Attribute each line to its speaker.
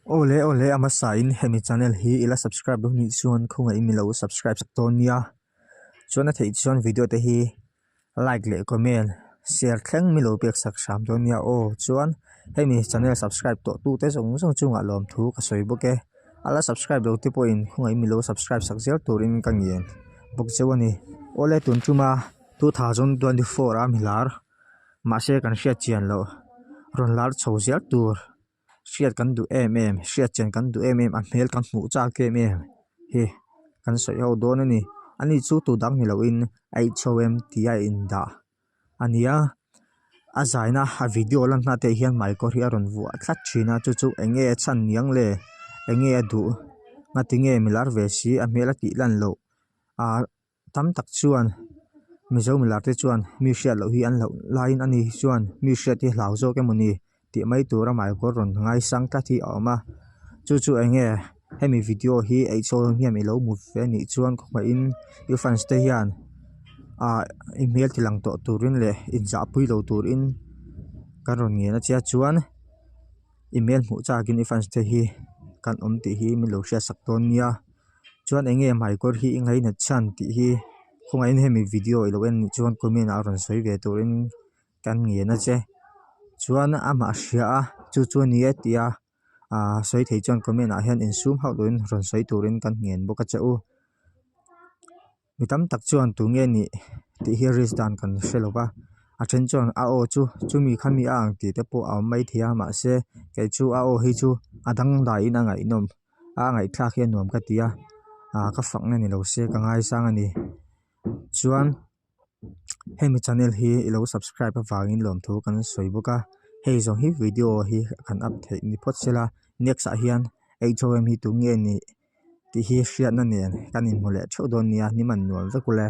Speaker 1: Ole ama sain hemi channel hi ila subscribe do ni chuan khunga imi lo subscribe sak ton nia chuan a thei chuan video te hi like le comment share thleng mi lo pek sak sham don nia o chuan hemi channel subscribe to tu te zong zong chunga lom thu ka soi boke ala subscribe do te point khunga imi lo subscribe sak zel turin ka ngien bok chewani ole tun chuma 2024 am hilar ma se kan hria chian lo ron lar chho zel tur shiat kan du shiat chen kan du a hmel kan hmu cha ke hi kan soi ho don ani chu tu dang ni lo in ai chowem ti a in da ania a zaina a video lan na te hian mai ko ri aron vu a thlat china chu enge chan niang le enge adu nga tinge milar ve si a hmel a ti lan lo a tam tak chuan mizo milar te chuan mi hriat lo hi an lo lain ani chuan mi hriat hi hlau zo ke moni ti mai tura mai ko ron ngai sang ta thi awma chu enge hemi video hi ei chol hiam ilo mu fe ni chuan ko ma in il fans te hian a email tilang to turin le in ja pui lo turin karon nge na chia chuan email mu cha kin i fans te hi kan om ti hi mi lo hria sak ton nia chuan enge mai kor hi ingai na chan ti hi khonga in hemi video ilo en chuan comment a ron soi ve turin kan nge na che chuan ama hria chu ni atia a soi thei chuan comment a hian in zoom hau loin ron soi turin kan ngen boka chau mitam tak chuan tu nge ni ti hi ris dan kan hrelowa a then chuan a o chu mi khami a ang ti te po a mai thia ma se ke chu a o hi chu adang dai in angai nom a ngai thla khian nuam ka tia a ka fak na ni lo se ka ngai sang ani chuan hemi channel hi ilo subscribe awangin lom thu kan soi boka hei zong hi video hi kan up thei ni phot sela next a hian HOM hi tu nge ni ti hi hriat na nen kan in mole tho don nia ni man nuam vekule